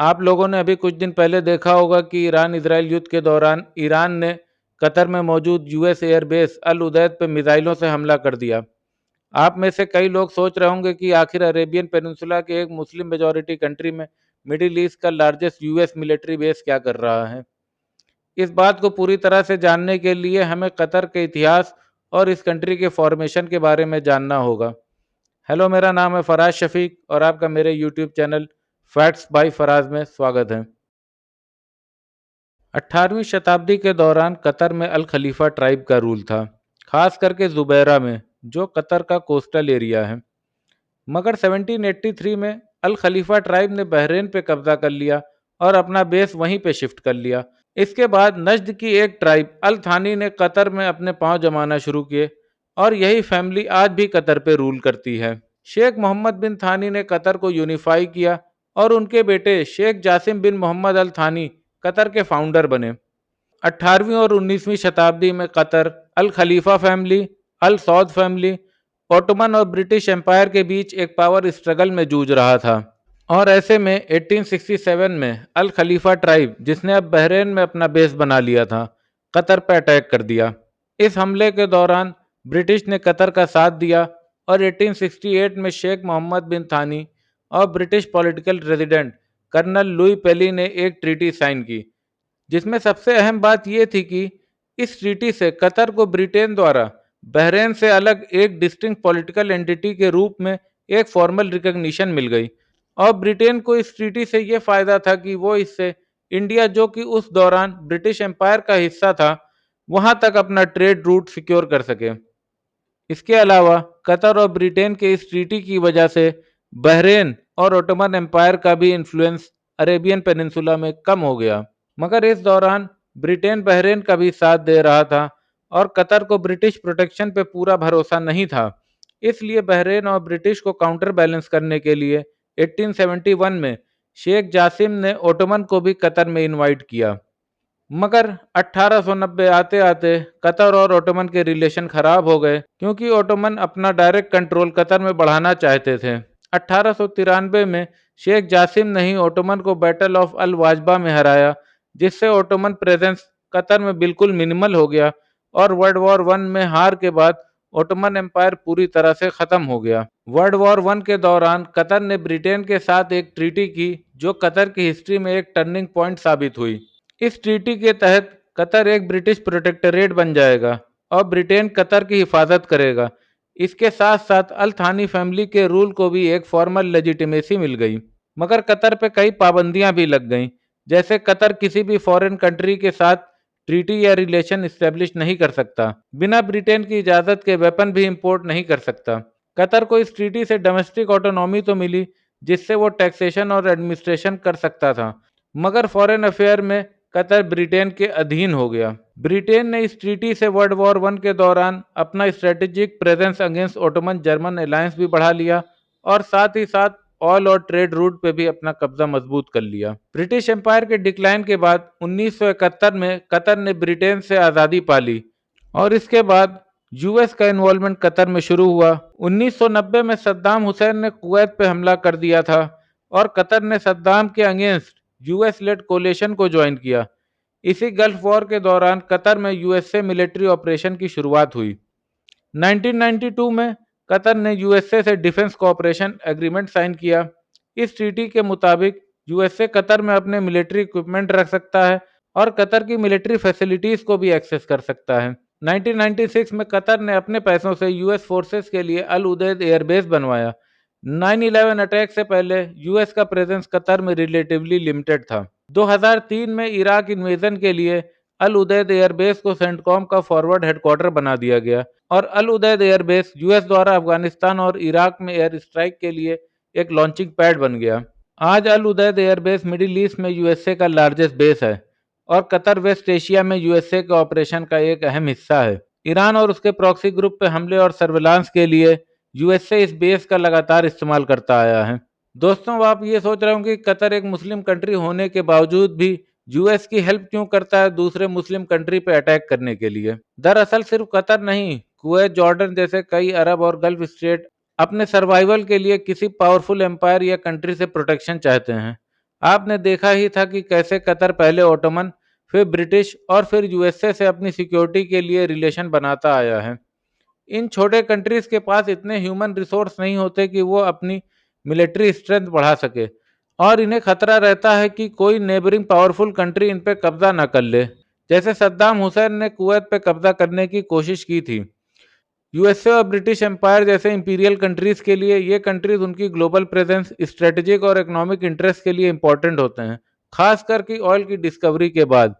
आप लोगों ने अभी कुछ दिन पहले देखा होगा कि ईरान इजराइल युद्ध के दौरान ईरान ने कतर में मौजूद यूएस एयरबेस अल उदैद पर मिसाइलों से हमला कर दिया। आप में से कई लोग सोच रहे होंगे कि आखिर अरेबियन पेनिनसुला के एक मुस्लिम मेजॉरिटी कंट्री में मिडिल ईस्ट का लार्जेस्ट यूएस मिलिट्री बेस क्या कर रहा है। इस बात को पूरी तरह से जानने के लिए हमें कतर के इतिहास और इस कंट्री के फॉर्मेशन के बारे में जानना होगा। हेलो, मेरा नाम है फराज शफीक और आपका मेरे YouTube channel facts by Faraz में स्वागत है। 18वीं शताब्दी के दौरान कतर में अल खलीफा ट्राइब का रूल था, खास करके जुबैरा में, जो कतर का कोस्टल एरिया है। मगर 1783 में अल खलीफा ट्राइब ने बहरेन पे कब्जा कर लिया और अपना बेस वहीं पे शिफ्ट कर लिया। इसके बाद नज्द की एक ट्राइब अल थानी ने कतर में अपने पांव जमाना शुरू किए और यही फैमिली आज भी कतर पे रूल करती है। शेख मोहम्मद बिन थानी ने कतर को यूनिफाई किया और उनके बेटे शेख जासिम बिन मोहम्मद अल थानी कतर के फाउंडर बने। 18वीं और 19वीं शताब्दी में कतर अल खलीफा फैमिली, अल सौद फैमिली, ओटोमन और ब्रिटिश एम्पायर के बीच एक पावर स्ट्रगल में जूझ रहा था। और ऐसे में 1867 में अल खलीफा ट्राइब, जिसने अब बहरेन में अपना बेस बना लिया था, कतर पर अटैक कर दिया। इस हमले के दौरान ब्रिटिश ने कतर का साथ दिया और 1868 में शेख मोहम्मद बिन थानी और British political resident colonel Lewis Pelly ने एक ट्रीटी साइन की, जिसमें सबसे अहम बात यह थी कि इस ट्रीटी से कतर को ब्रिटेन द्वारा बहरेन से अलग एक डिस्टिंक्ट पॉलिटिकल एंटिटी के रूप में एक फॉर्मल रिकग्निशन मिल गई। और ब्रिटेन को इस ट्रीटी से यह फायदा था कि वो इससे इंडिया, जो कि उस दौरान ब्रिटिश एम्पायर का हिस्सा था, वहां तक अपना ट्रेड रूट सिक्योर कर सके। इसके अलावा कतर और ब्रिटेन के इस ट्रीटी की वजह से बहरेन और ओटोमन एम्पायर का भी इन्फ्लुएंस अरेबियन पेनिनसुला में कम हो गया। मगर इस दौरान ब्रिटेन बहरेन का भी साथ दे रहा था और कतर को ब्रिटिश प्रोटेक्शन पे पूरा भरोसा नहीं था। इसलिए बहरेन और ब्रिटिश को काउंटर बैलेंस करने के लिए 1871 में शेख जासिम ने ओटोमन को भी कतर में इनवाइट किया। मगर 1890 आते आते कतर और ओटोमन के रिलेशन खराब हो गए, क्योंकि ओटोमन अपना डायरेक्ट कंट्रोल कतर में बढ़ाना चाहते थे। 1893 में शेख जासिम ने ही ओटोमन को बैटल ऑफ अल वाजबा में हराया, जिससे ओटोमन प्रेजेंस कतर में बिल्कुल मिनिमल हो गया और वर्ल्ड वॉर वन में हार के बाद ओटोमन एम्पायर पूरी तरह से खत्म हो गया। वर्ल्ड वॉर वन के दौरान कतर ने ब्रिटेन के साथ एक ट्रीटी की, जो कतर की हिस्ट्री में एक टर्निंग पॉइंट साबित हुई। इस ट्रीटी के तहत कतर एक ब्रिटिश प्रोटेक्टोरेट बन जाएगा और ब्रिटेन कतर की हिफाजत करेगा। इसके साथ साथ अल थानी फैमिली के रूल को भी एक फॉर्मल लेजिटिमेसी मिल गई। मगर कतर पे कई पाबंदियां भी लग गईं, जैसे कतर किसी भी फॉरेन कंट्री के साथ ट्रीटी या रिलेशन इस्टेब्लिश नहीं कर सकता, बिना ब्रिटेन की इजाज़त के वेपन भी इंपोर्ट नहीं कर सकता। कतर को इस ट्रीटी से डोमेस्टिक ऑटोनॉमी तो मिली, जिससे वो टैक्सेशन और एडमिनिस्ट्रेशन कर सकता था, मगर फॉरेन अफेयर में कतर ब्रिटेन के अधीन हो गया। ब्रिटेन ने इस ट्रीटी से वर्ल्ड वॉर वन के दौरान अपना strategic presence against Ottoman German alliance भी बढ़ा लिया और साथ ही साथ ऑल और ट्रेड रूट पे भी अपना कब्जा मजबूत कर लिया। ब्रिटिश एम्पायर के डिक्लाइन के बाद 1971 में कतर ने ब्रिटेन से आज़ादी पा ली और इसके बाद यूएस का इन्वॉल्वमेंट कतर में शुरू हुआ। 1990 में सद्दाम हुसैन ने कुवैत पे हमला कर दिया था और कतर ने सद्दाम के अगेंस्ट यूएस लेड कोलेशन को ज्वाइन किया। इसी गल्फ वॉर के दौरान कतर में यूएसए मिलिट्री ऑपरेशन की शुरुआत हुई। 1992 में कतर ने यूएसए से डिफेंस कोऑपरेशन एग्रीमेंट साइन किया। इस ट्रीटी के मुताबिक यूएसए कतर में अपने मिलिट्री इक्विपमेंट रख सकता है और कतर की मिलिट्री फैसिलिटीज को भी एक्सेस कर सकता है। 1996 में कतर ने अपने पैसों से यूएस फोर्सेस के लिए अल उदैद एयरबेस बनवाया। 9/11 अटैक से पहले यूएस का प्रेजेंस कतर में रिलेटिवली लिमिटेड था। 2003 में इराक इन्वेजन के लिए अल उदैद एयरबेस को सेंटकॉम का फॉरवर्ड हेडक्वार्टर बना दिया गया और अल उदैद एयरबेस यूएस द्वारा अफगानिस्तान और इराक में एयर स्ट्राइक के लिए एक लॉन्चिंग पैड बन गया। आज अल उदैद एयरबेस मिडिल ईस्ट में यूएसए का लार्जेस्ट बेस है और कतर वेस्ट एशिया में यूएसए के ऑपरेशन का एक अहम हिस्सा है। ईरान और उसके प्रॉक्सी ग्रुप पे हमले और सर्विलांस के लिए यूएसए इस बेस का लगातार इस्तेमाल करता आया है। दोस्तों, आप ये सोच रहे होंगे कि कतर एक मुस्लिम कंट्री होने के बावजूद भी यूएस की हेल्प क्यों करता है दूसरे मुस्लिम कंट्री पे अटैक करने के लिए। दरअसल सिर्फ कतर नहीं, कुवैत, जॉर्डन जैसे कई अरब और गल्फ स्टेट अपने सर्वाइवल के लिए किसी पावरफुल एम्पायर या कंट्री से प्रोटेक्शन चाहते हैं। आपने देखा ही था कि कैसे कतर पहले ओटोमन, फिर ब्रिटिश और फिर यूएसए से अपनी सिक्योरिटी के लिए रिलेशन बनाता आया है। इन छोटे कंट्रीज के पास इतने ह्यूमन रिसोर्स नहीं होते कि वो अपनी मिलिट्री स्ट्रेंथ बढ़ा सके, और इन्हें खतरा रहता है कि कोई नेबरिंग पावरफुल कंट्री इन पे कब्जा न कर ले, जैसे सद्दाम हुसैन ने कुवैत पे कब्जा करने की कोशिश की थी। यूएसए और ब्रिटिश एम्पायर जैसे इंपीरियल कंट्रीज के लिए ये कंट्रीज उनकी ग्लोबल प्रेजेंस, स्ट्रेटेजिक और इकोनॉमिक इंटरेस्ट के लिए इंपॉर्टेंट होते हैं, खासकर कि ऑयल की डिस्कवरी के बाद।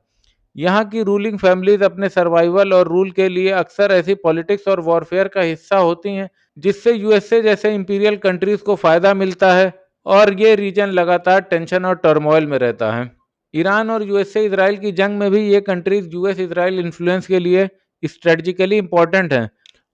यहाँ की रूलिंग फैमिलीज अपने सर्वाइवल और रूल के लिए अक्सर ऐसी पॉलिटिक्स और वॉरफेयर का हिस्सा होती हैं जिससे यूएसए जैसे इंपीरियल कंट्रीज को फायदा मिलता है, और ये रीजन लगातार टेंशन और टर्मोइल में रहता है। ईरान और यूएसए इसराइल की जंग में भी ये कंट्रीज यूएस इसराइल इन्फ्लुएंस के लिए स्ट्रेटजिकली इंपॉर्टेंट हैं।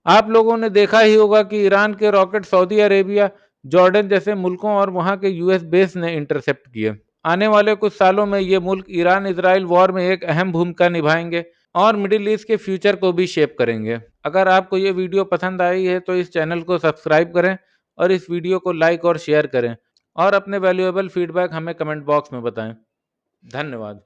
आप लोगों ने देखा ही होगा कि ईरान के रॉकेट सऊदी अरेबिया, जॉर्डन जैसे मुल्कों और वहां के यूएस बेस ने इंटरसेप्ट किए। आने वाले कुछ सालों में ये मुल्क ईरान इसराइल वॉर में एक अहम भूमिका निभाएंगे और मिडिल ईस्ट के फ्यूचर को भी शेप करेंगे। अगर आपको ये वीडियो पसंद आई है तो इस चैनल को सब्सक्राइब करें और इस वीडियो को लाइक और शेयर करें, और अपने वैल्यूएबल फीडबैक हमें कमेंट बॉक्स में बताएं। धन्यवाद।